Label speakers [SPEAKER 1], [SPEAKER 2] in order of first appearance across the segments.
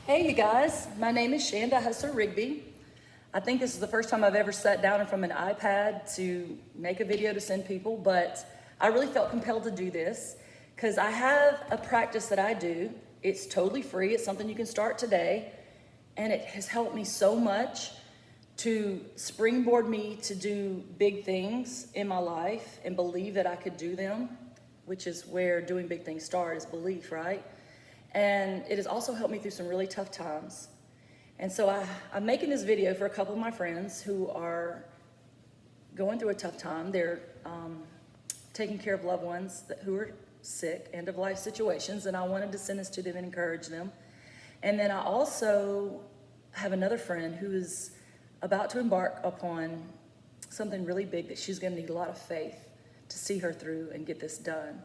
[SPEAKER 1] Hey, you guys. My name is Shanda Hustler Rigby. I think this is the first time I've ever sat down in front of an iPad to make a video to send people, but I really felt compelled to do this because I have a practice that I do. It's totally free. It's something you can start today, and it has helped me so much to springboard me to do big things in my life and believe that I could do them, which is where doing big things start, is belief, right? And it has also helped me through some really tough times. And so I'm making this video for a couple of my friends who are going through a tough time. They're taking care of loved ones who are sick, end of life situations, and I wanted to send this to them and encourage them. And then I also have another friend who is about to embark upon something really big that she's going to need a lot of faith to see her through and get this done.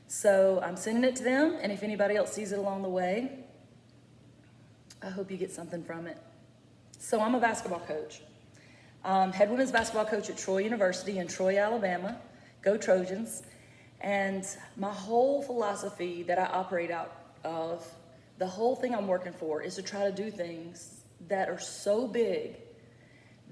[SPEAKER 1] So I'm sending it to them, and if anybody else sees it along the way, I hope you get something from it. So I'm a basketball coach. Head women's basketball coach at Troy University in Troy, Alabama. Go Trojans. And my whole philosophy that I operate out of, the whole thing I'm working for, is to try to do things that are so big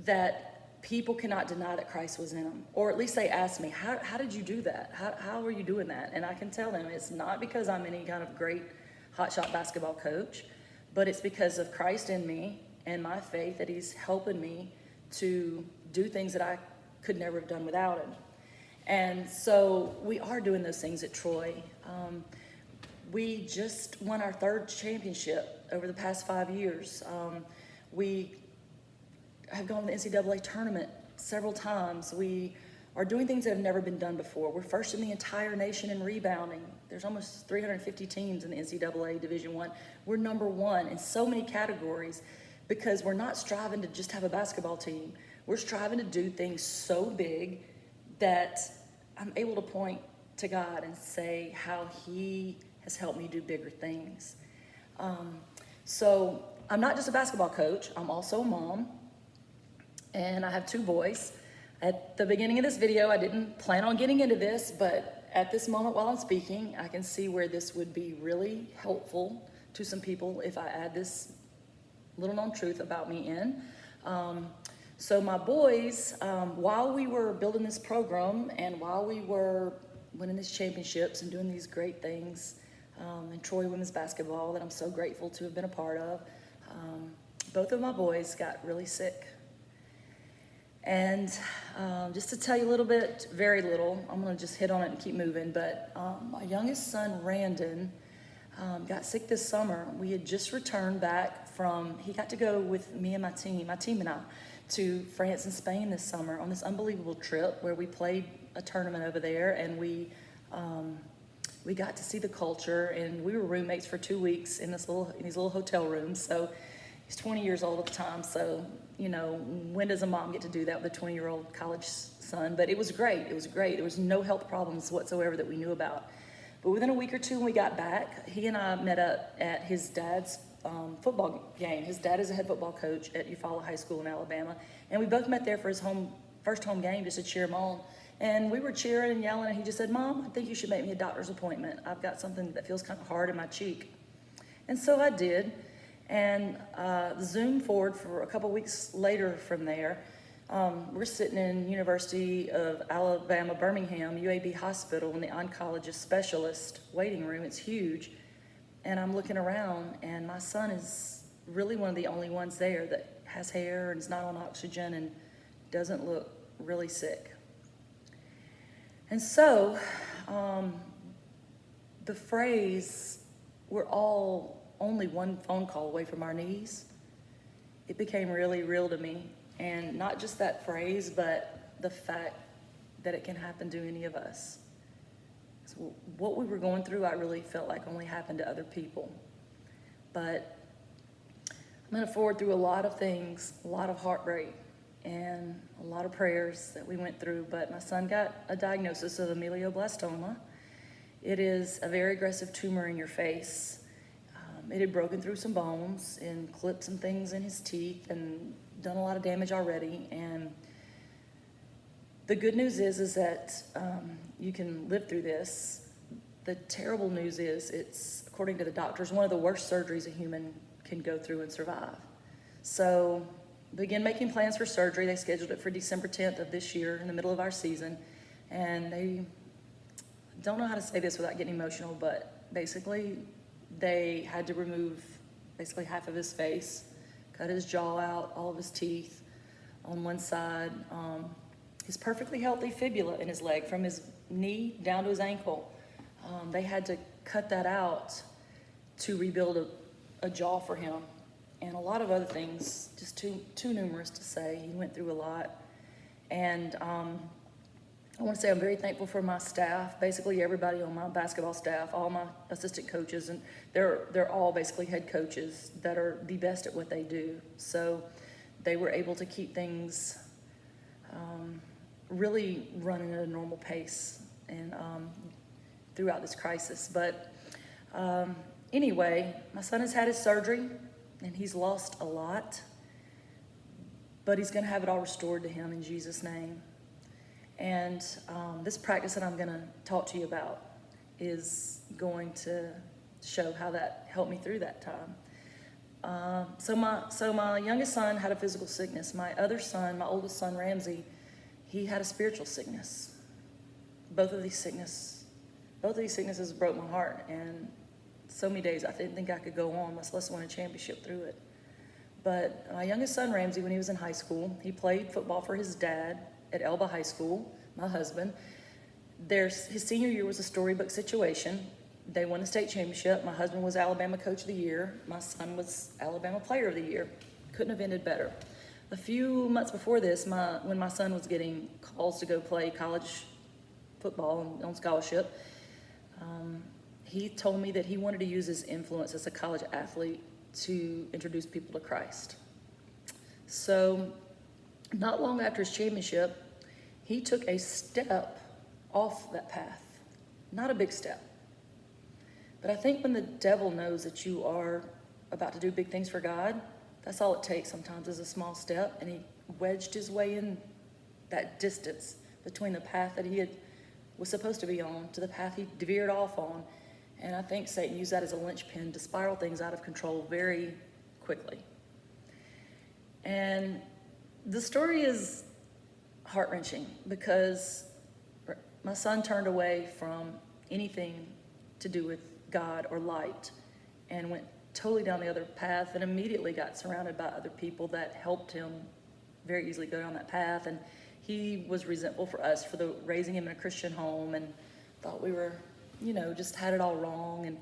[SPEAKER 1] that people cannot deny that Christ was in them. Or at least they ask me, how did you do that? How are you doing that? And I can tell them it's not because I'm any kind of great hotshot basketball coach, but it's because of Christ in me and my faith that he's helping me to do things that I could never have done without him. And so we are doing those things at Troy. We just won our third championship over the past 5 years. We have gone to the NCAA tournament several times. We are doing things that have never been done before. We're first in the entire nation in rebounding. There's almost 350 teams in the NCAA Division I. We're number one in so many categories because we're not striving to just have a basketball team. We're striving to do things so big that I'm able to point to God and say how he has helped me do bigger things. So I'm not just a basketball coach, I'm also a mom. And I have 2 boys. At the beginning of this video, I didn't plan on getting into this, but at this moment while I'm speaking, I can see where this would be really helpful to some people if I add this little known truth about me in. So my boys, while we were building this program and while we were winning these championships and doing these great things in Troy women's basketball that I'm so grateful to have been a part of, both of my boys got really sick. And just to tell you a little bit, very little, I'm going to just hit on it and keep moving, but my youngest son, Randon, got sick this summer. We had just returned back from, he got to go with me and my team and I, to France and Spain this summer on this unbelievable trip where we played a tournament over there, and we got to see the culture, and we were roommates for 2 weeks in these little hotel rooms. So he's 20 years old at the time, so you know, when does a mom get to do that with a 20-year-old college son? But it was great. It was great. There was no health problems whatsoever that we knew about. But within a week or two when we got back, he and I met up at his dad's football game. His dad is a head football coach at Eufaula High School in Alabama. And we both met there for his first home game just to cheer him on. And we were cheering and yelling, and he just said, "Mom, I think you should make me a doctor's appointment. I've got something that feels kind of hard in my cheek." And so I did. And zoom forward for a couple weeks later from there, we're sitting in University of Alabama, Birmingham, UAB Hospital in the oncologist specialist waiting room. It's huge. And I'm looking around, and my son is really one of the only ones there that has hair and is not on oxygen and doesn't look really sick. And so the phrase, "we're all only one phone call away from our knees," it became really real to me. And not just that phrase, but the fact that it can happen to any of us. So what we were going through, I really felt like only happened to other people. But I'm going to forward through a lot of things, a lot of heartbreak, and a lot of prayers that we went through. But my son got a diagnosis of ameloblastoma. It is a very aggressive tumor in your face. It had broken through some bones and clipped some things in his teeth and done a lot of damage already. And the good news is that you can live through this. The terrible news is it's, according to the doctors, one of the worst surgeries a human can go through and survive. So began making plans for surgery. They scheduled it for December 10th of this year, in the middle of our season. And they don't know how to say this without getting emotional, but basically they had to remove basically half of his face, cut his jaw out, all of his teeth on one side. His perfectly healthy fibula in his leg from his knee down to his ankle. They had to cut that out to rebuild a jaw for him, and a lot of other things, just too numerous to say. He went through a lot. And I want to say I'm very thankful for my staff, basically everybody on my basketball staff, all my assistant coaches, and they're all basically head coaches that are the best at what they do. So they were able to keep things really running at a normal pace and throughout this crisis. But anyway, my son has had his surgery and he's lost a lot, but he's going to have it all restored to him in Jesus' name. And this practice that I'm going to talk to you about is going to show how that helped me through that time. So my youngest son had a physical sickness. My other son, my oldest son, Ramsey, he had a spiritual sickness. Both of these sicknesses broke my heart. And so many days I didn't think I could go on, much less win a championship through it. But my youngest son, Ramsey, when he was in high school, he played football for his dad at Elba High School, my husband. His senior year was a storybook situation. They won a state championship. My husband was Alabama Coach of the Year. My son was Alabama Player of the Year. Couldn't have ended better. A few months before this, when my son was getting calls to go play college football on scholarship, he told me that he wanted to use his influence as a college athlete to introduce people to Christ. So not long after his championship, he took a step off that path. Not a big step. But I think when the devil knows that you are about to do big things for God, that's all it takes sometimes is a small step. And he wedged his way in that distance between the path that was supposed to be on to the path he veered off on. And I think Satan used that as a linchpin to spiral things out of control very quickly. And the story is heart-wrenching because my son turned away from anything to do with God or light and went totally down the other path and immediately got surrounded by other people that helped him very easily go down that path. And he was resentful for us for raising him in a Christian home and thought we were, just had it all wrong. And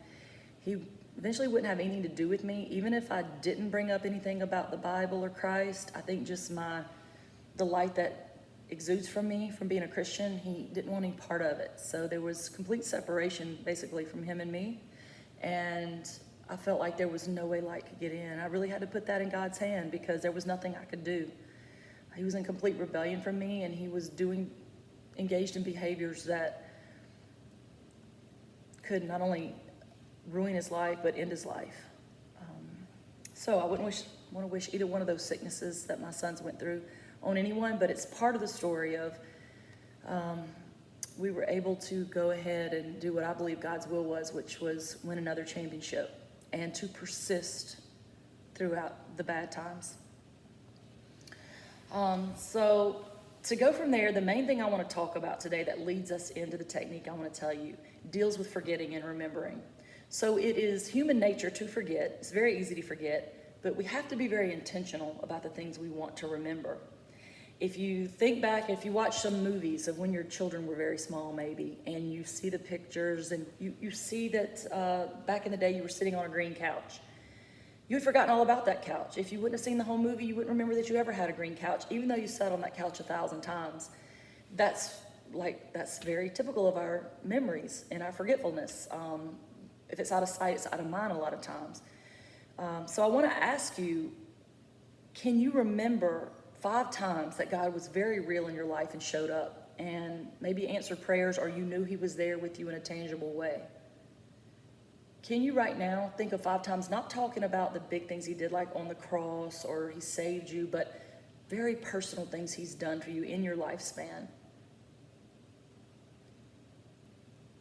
[SPEAKER 1] he eventually wouldn't have anything to do with me, even if I didn't bring up anything about the Bible or Christ. I think just the light that exudes from me from being a Christian, he didn't want any part of it. So there was complete separation basically from him and me. And I felt like there was no way light could get in. I really had to put that in God's hand because there was nothing I could do. He was in complete rebellion from me, and he was engaged in behaviors that could not only ruin his life, but end his life. So I wouldn't want to wish either one of those sicknesses that my sons went through on anyone, but it's part of the story of we were able to go ahead and do what I believe God's will was, which was win another championship and to persist throughout the bad times. So to go from there, the main thing I want to talk about today that leads us into the technique I want to tell you deals with forgetting and remembering. So it is human nature to forget. It's very easy to forget, but we have to be very intentional about the things we want to remember. If you think back, if you watch some movies of when your children were very small maybe, and you see the pictures and you see that back in the day you were sitting on a green couch. You had forgotten all about that couch. If you wouldn't have seen the whole movie, you wouldn't remember that you ever had a green couch, even though you sat on that couch 1,000 times. That's very typical of our memories and our forgetfulness. If it's out of sight, it's out of mind a lot of times. So I want to ask you, can you remember 5 times that God was very real in your life and showed up and maybe answered prayers, or you knew he was there with you in a tangible way? Can you right now think of 5 times, not talking about the big things he did like on the cross or he saved you, but very personal things he's done for you in your lifespan?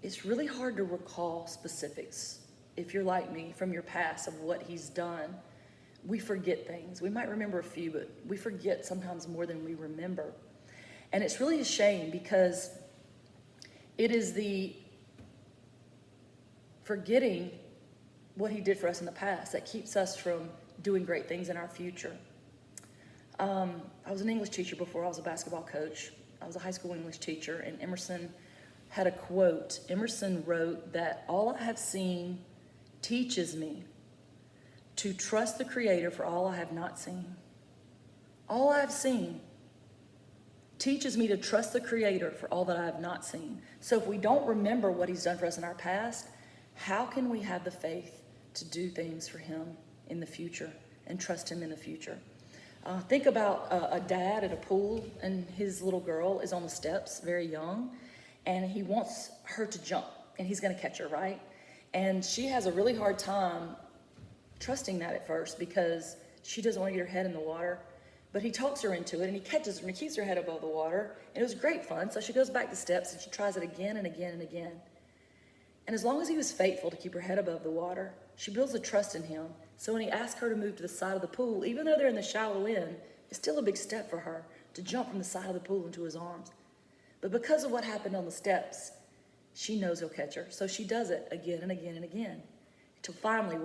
[SPEAKER 1] It's really hard to recall specifics, if you're like me, from your past of what he's done. we forget things. We might remember a few, but we forget sometimes more than we remember. And it's really a shame, because it is the forgetting what he did for us in the past that keeps us from doing great things in our future. I was an English teacher before I was a basketball coach. I was a high school English teacher, and Emerson had a quote. Emerson wrote that all I have seen teaches me to trust the Creator for all I have not seen. All I have seen teaches me to trust the Creator for all that I have not seen. So if we don't remember what he's done for us in our past, how can we have the faith to do things for him in the future and trust him in the future? Think about a dad at a pool, and his little girl is on the steps, very young, and he wants her to jump, and he's going to catch her, right? And she has a really hard time trusting that at first, because she doesn't want to get her head in the water. But he talks her into it, and he catches her, and he keeps her head above the water, and it was great fun. So she goes back the steps, and she tries it again and again and again. And as long as he was faithful to keep her head above the water, she builds a trust in him. So when he asks her to move to the side of the pool, even though they're in the shallow end, it's still a big step for her to jump from the side of the pool into his arms. But because of what happened on the steps, she knows he'll catch her. So she does it again and again and again, until finally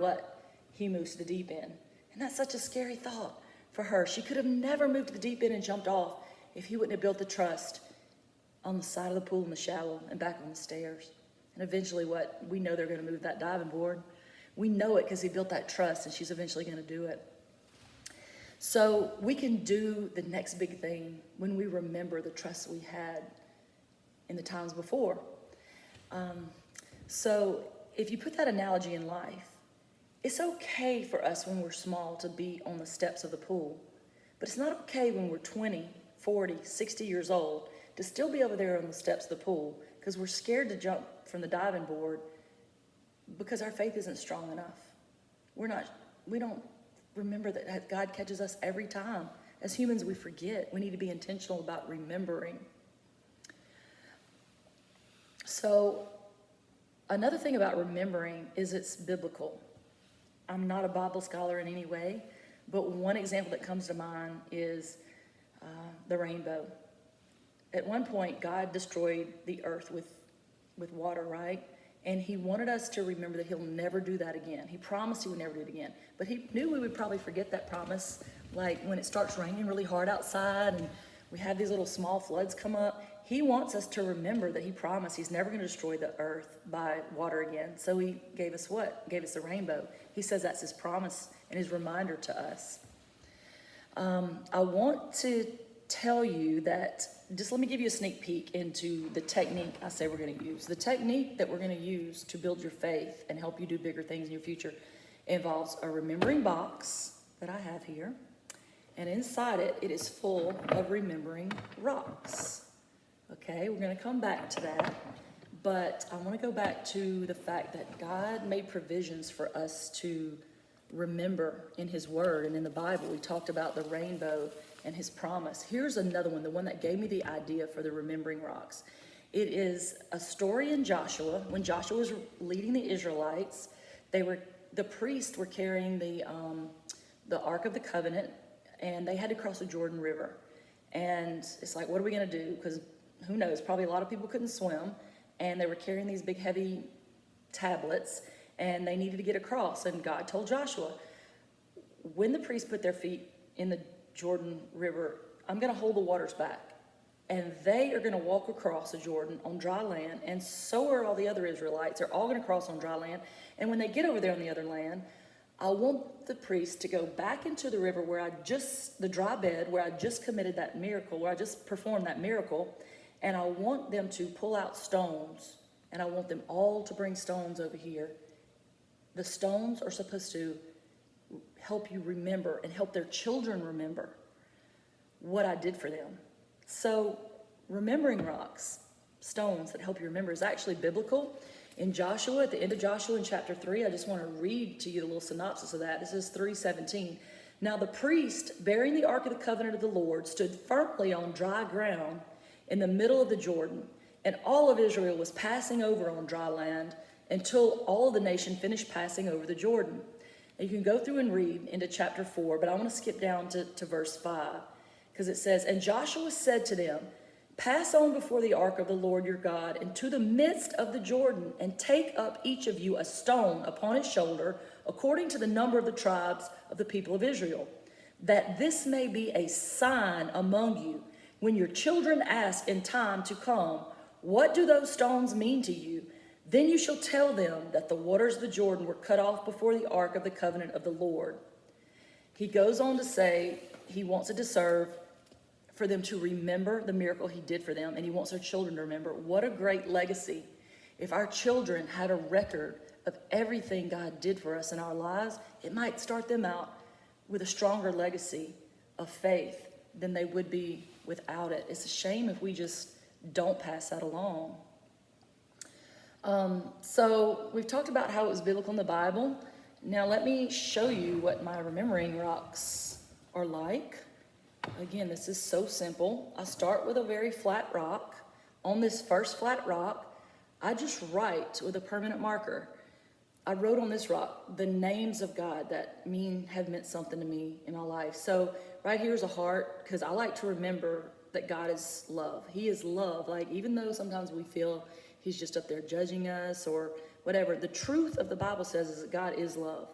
[SPEAKER 1] he moves to the deep end. And that's such a scary thought for her. She could have never moved to the deep end and jumped off if he wouldn't have built the trust on the side of the pool in the shallow and back on the stairs. And eventually we know they're going to move that diving board. We know it because he built that trust, and she's eventually going to do it. So we can do the next big thing when we remember the trust we had in the times before. So if you put that analogy in life, it's okay for us when we're small to be on the steps of the pool, but it's not okay when we're 20, 40, 60 years old to still be over there on the steps of the pool, because we're scared to jump from the diving board because our faith isn't strong enough. We don't remember that God catches us every time. As humans, we forget. We need to be intentional about remembering. So another thing about remembering is it's biblical. I'm not a Bible scholar in any way, but one example that comes to mind is the rainbow. At one point, God destroyed the earth with water, right? And he wanted us to remember that he'll never do that again. He promised he would never do it again. But he knew we would probably forget that promise, like when it starts raining really hard outside and we have these little small floods come up. He wants us to remember that he promised he's never going to destroy the earth by water again. So he gave us what? Gave us the rainbow. He says that's his promise and his reminder to us. I want to tell you that, just let me give you a sneak peek into the technique I say we're going to use. The technique that we're going to use to build your faith and help you do bigger things in your future involves a remembering box that I have here. And inside it, it is full of remembering rocks. Okay, we're going to come back to that. But I want to go back to the fact that God made provisions for us to remember in his word and in the Bible. We talked about the rainbow and his promise. Here's another one, the one that gave me the idea for the remembering rocks. It is a story in Joshua. When Joshua was leading the Israelites, the priests were carrying the Ark of the Covenant, and they had to cross the Jordan River. And it's like, what are we going to do? Because who knows, probably a lot of people couldn't swim, and they were carrying these big heavy tablets, and they needed to get across. And God told Joshua, when the priests put their feet in the Jordan River, I'm going to hold the waters back, and they are going to walk across the Jordan on dry land, and so are all the other Israelites. They're all going to cross on dry land, and when they get over there on the other land, I want the priests to go back into the river the dry bed where I just committed that miracle, where I just performed that miracle, and I want them to pull out stones, and I want them all to bring stones over here. The stones are supposed to help you remember and help their children remember what I did for them. So remembering rocks, stones that help you remember, is actually biblical. In Joshua, at the end of Joshua in chapter 3, I just want to read to you the little synopsis of that. This is 3:17. Now the priest bearing the Ark of the Covenant of the Lord stood firmly on dry ground in the middle of the Jordan, and all of Israel was passing over on dry land until all of the nation finished passing over the Jordan. And you can go through and read into chapter 4, but I want to skip down to verse 5, because it says, "And Joshua said to them, pass on before the ark of the Lord your God into the midst of the Jordan, and take up each of you a stone upon his shoulder, according to the number of the tribes of the people of Israel, that this may be a sign among you. When your children ask in time to come, what do those stones mean to you? Then you shall tell them that the waters of the Jordan were cut off before the ark of the covenant of the Lord." He goes on to say he wants it to serve for them to remember the miracle he did for them, and he wants their children to remember. What a great legacy. If our children had a record of everything God did for us in our lives, it might start them out with a stronger legacy of faith than they would be without it. It's a shame if we just don't pass that along. So we've talked about how it was biblical in the Bible. Now let me show you what my remembering rocks are like. Again, this is so simple. I start with a very flat rock. On this first flat rock, I just write with a permanent marker. I wrote on this rock the names of God that have meant something to me in my life. So right here is a heart, because I like to remember that God is love. He is love. Like, even though sometimes we feel he's just up there judging us or whatever, the truth of the Bible says is that God is love,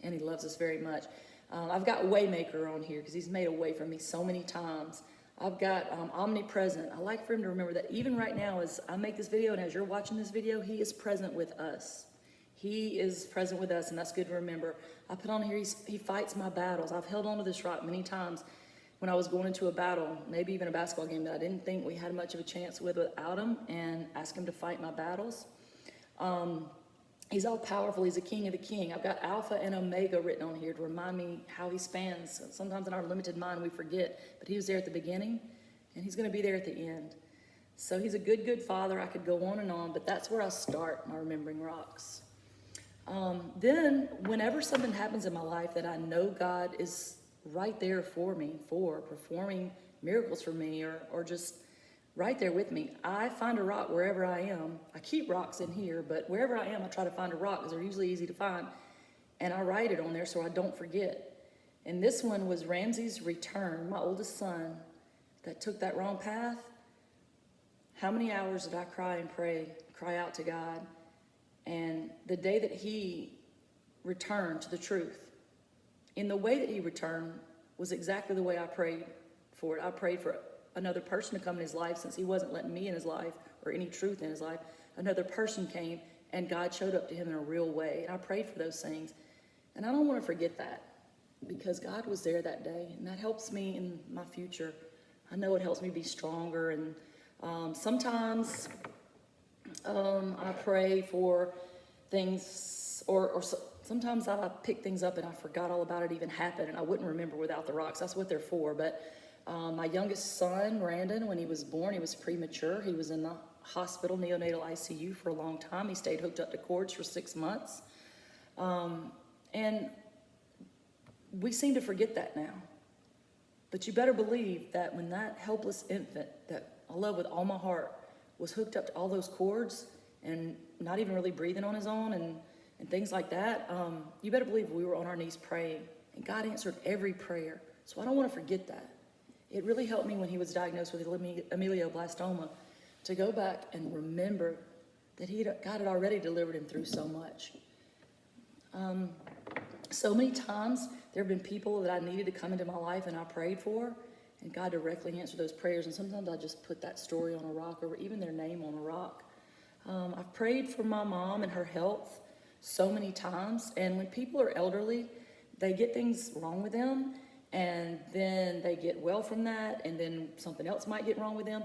[SPEAKER 1] and he loves us very much. I've got Waymaker on here because he's made a way for me so many times. I've got Omnipresent. I like for him to remember that even right now as I make this video and as you're watching this video, he is present with us. He is present with us, and that's good to remember. I put on here, he fights my battles. I've held on to this rock many times when I was going into a battle, maybe even a basketball game that I didn't think we had much of a chance with without him, and ask him to fight my battles. He's all powerful. He's a king of the king. I've got Alpha and Omega written on here to remind me how he spans. Sometimes in our limited mind we forget, but he was there at the beginning, and he's going to be there at the end. So he's a good, good father. I could go on and on, but that's where I start my remembering rocks. Then whenever something happens in my life that I know God is right there for me, for performing miracles for me, or just right there with me, I find a rock wherever I am. I keep rocks in here, but wherever I am, I try to find a rock because they're usually easy to find, and I write it on there so I don't forget. And this one was Ramsey's return, my oldest son that took that wrong path. How many hours did I cry and cry out to God? And the day that he returned to the truth, in the way that he returned was exactly the way I prayed for it. I prayed for another person to come in his life, since he wasn't letting me in his life or any truth in his life. Another person came, and God showed up to him in a real way. And I prayed for those things. And I don't want to forget that, because God was there that day, and that helps me in my future. I know it helps me be stronger. And sometimes I pray for things, or sometimes I pick things up and I forgot all about it even happened, and I wouldn't remember without the rocks. That's what they're for. But my youngest son, Randon, when he was born, he was premature. He was in the hospital, neonatal ICU, for a long time. He stayed hooked up to cords for 6 months. And we seem to forget that now. But you better believe that when that helpless infant that I love with all my heart was hooked up to all those cords and not even really breathing on his own and things like that, you better believe we were on our knees praying, and God answered every prayer. So I don't want to forget that. It really helped me when he was diagnosed with ameloblastoma to go back and remember that God had already delivered him through so much. So many times there have been people that I needed to come into my life and I prayed for, and God directly answered those prayers. And sometimes I just put that story on a rock, or even their name on a rock. I've prayed for my mom and her health so many times. And when people are elderly, they get things wrong with them, and then they get well from that, and then something else might get wrong with them.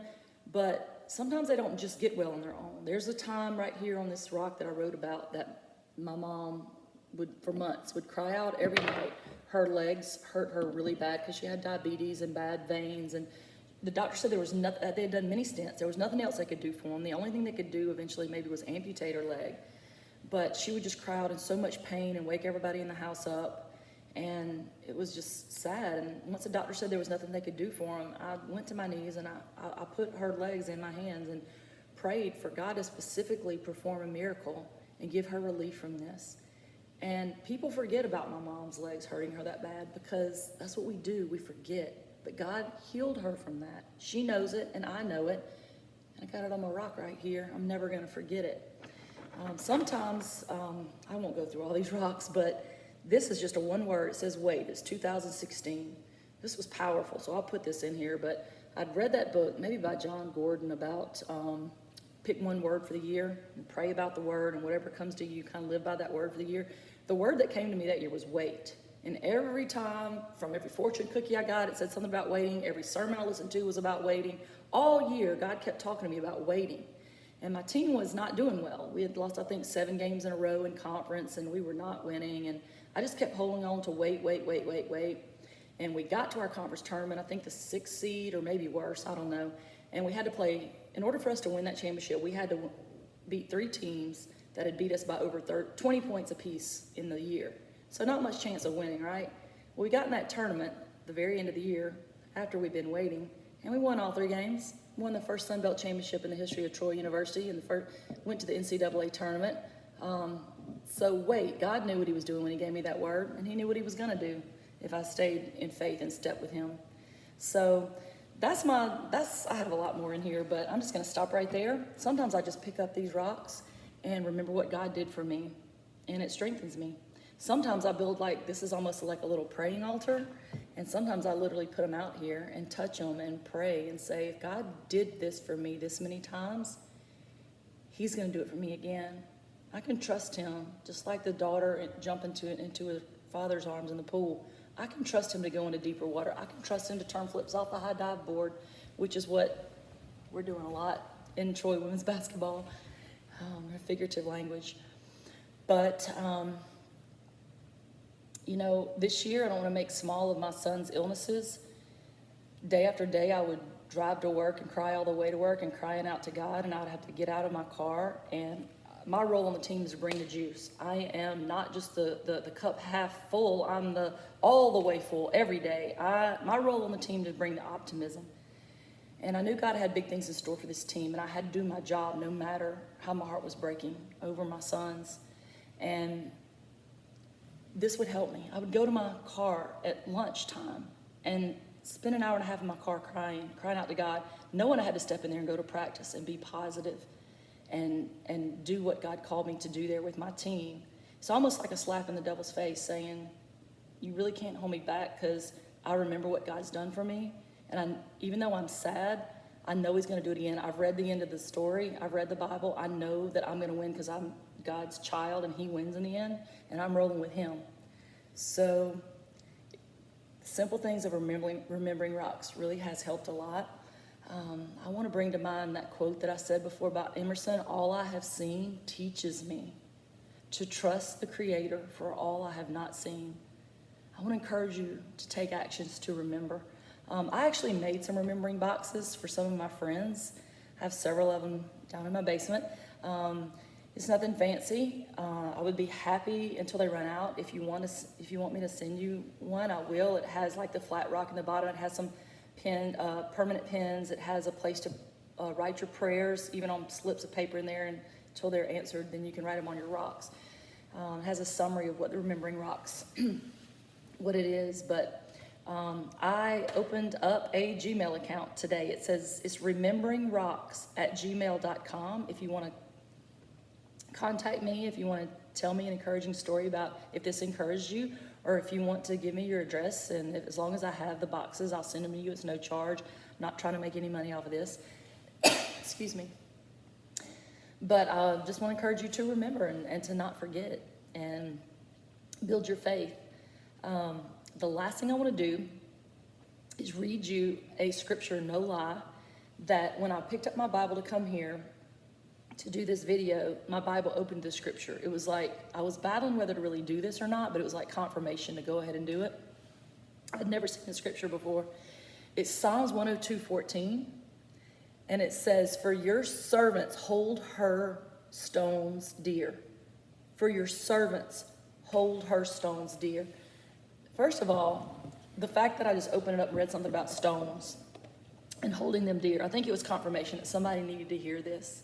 [SPEAKER 1] But sometimes they don't just get well on their own. There's a time right here on this rock that I wrote about that my mom for months would cry out every night. Her legs hurt her really bad because she had diabetes and bad veins, and the doctor said there was nothing. They had done many stents. There was nothing else they could do for them. The only thing they could do eventually maybe was amputate her leg. But she would just cry out in so much pain and wake everybody in the house up, and it was just sad. And once the doctor said there was nothing they could do for him, I went to my knees and I put her legs in my hands and prayed for God to specifically perform a miracle and give her relief from this. And people forget about my mom's legs hurting her that bad because that's what we do, we forget. But God healed her from that. She knows it and I know it. I got it on my rock right here. I'm never gonna forget it. Sometimes, I won't go through all these rocks, but this is just a one word. It says wait. It's 2016. This was powerful, so I'll put this in here. But I'd read that book, maybe by John Gordon, about pick one word for the year and pray about the word, and whatever comes to you, kind of live by that word for the year. The word that came to me that year was wait. And every time, from every fortune cookie I got, it said something about waiting. Every sermon I listened to was about waiting. All year, God kept talking to me about waiting. And my team was not doing well. We had lost, I think, 7 games in a row in conference, and we were not winning. And I just kept holding on to wait. And we got to our conference tournament, I think the 6th seed or maybe worse, I don't know. And we had to play, in order for us to win that championship, we had to beat 3 teams that had beat us by over 20 points apiece in the year. So not much chance of winning, right? Well, we got in that tournament the very end of the year after we'd been waiting, and we won all 3 games. Won the first Sun Belt championship in the history of Troy University, and went to the NCAA tournament. So wait, God knew what he was doing when he gave me that word, and he knew what he was gonna do if I stayed in faith and stepped with him. So I have a lot more in here, but I'm just gonna stop right there. Sometimes I just pick up these rocks and remember what God did for me, and it strengthens me. Sometimes I build this is almost like a little praying altar, and sometimes I literally put them out here and touch them and pray and say, if God did this for me this many times, he's gonna do it for me again. I can trust him, just like the daughter jumping into her father's arms in the pool. I can trust him to go into deeper water. I can trust him to turn flips off the high dive board, which is what we're doing a lot in Troy women's basketball, figurative language. But, this year I don't want to make small of my son's illnesses. Day after day I would drive to work and cry all the way to work and crying out to God, and I'd have to get out of my car, and my role on the team is to bring the juice. I am not just the cup half full, I'm all the way full every day. My role on the team is to bring the optimism. And I knew God had big things in store for this team, and I had to do my job no matter how my heart was breaking over my sons. And this would help me. I would go to my car at lunchtime and spend an hour and a half in my car crying out to God, knowing I had to step in there and go to practice and be positive and do what God called me to do there with my team. It's almost like a slap in the devil's face saying, you really can't hold me back, because I remember what God's done for me. And even though I'm sad, I know he's going to do it again. I've read the end of the story. I've read the Bible. I know that I'm going to win because I'm God's child and he wins in the end, and I'm rolling with him. So simple things of remembering rocks really has helped a lot. I want to bring to mind that quote that I said before about Emerson: all I have seen teaches me to trust the Creator for all I have not seen. I want to encourage you to take actions to remember. I actually made some remembering boxes for some of my friends. I have several of them down in my basement. It's nothing fancy. I would be happy until they run out. If you want me to send you one, I will. It has like the flat rock in the bottom. It has some permanent pins. It has a place to write your prayers, even on slips of paper in there, and until they're answered, then you can write them on your rocks. It has a summary of what the remembering rocks, what it is. But I opened up a Gmail account today. It says it's rememberingrocks@gmail.com. If you want to contact me, if you want to tell me an encouraging story about if this encouraged you, or if you want to give me your address, and as long as I have the boxes, I'll send them to you. It's no charge. I'm not trying to make any money off of this. Excuse me. But I just want to encourage you to remember and to not forget and build your faith. The last thing I want to do is read you a scripture, no lie, that when I picked up my Bible to come here to do this video, my Bible opened the scripture. It was like I was battling whether to really do this or not, but it was like confirmation to go ahead and do it. I'd never seen the scripture before. It's Psalms 102:14, and it says, "For your servants hold her stones dear." For your servants hold her stones dear. First of all, the fact that I just opened it up and read something about stones and holding them dear, I think it was confirmation that somebody needed to hear this.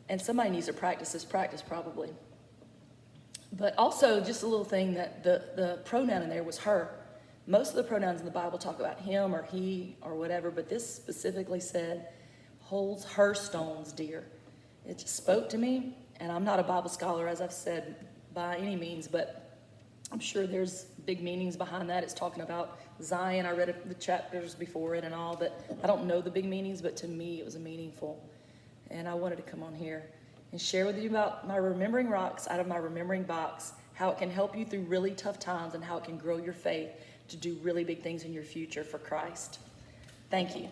[SPEAKER 1] And somebody needs to practice this practice probably. But also, just a little thing that the pronoun in there was her. Most of the pronouns in the Bible talk about him or he or whatever, but this specifically said, holds her stones dear. It just spoke to me, and I'm not a Bible scholar, as I've said, by any means, but I'm sure there's big meanings behind that. It's talking about Zion. I read the chapters before it and all, but I don't know the big meanings, but to me it was meaningful. And I wanted to come on here and share with you about my Remembering Rocks out of my Remembering Box, how it can help you through really tough times and how it can grow your faith to do really big things in your future for Christ. Thank you.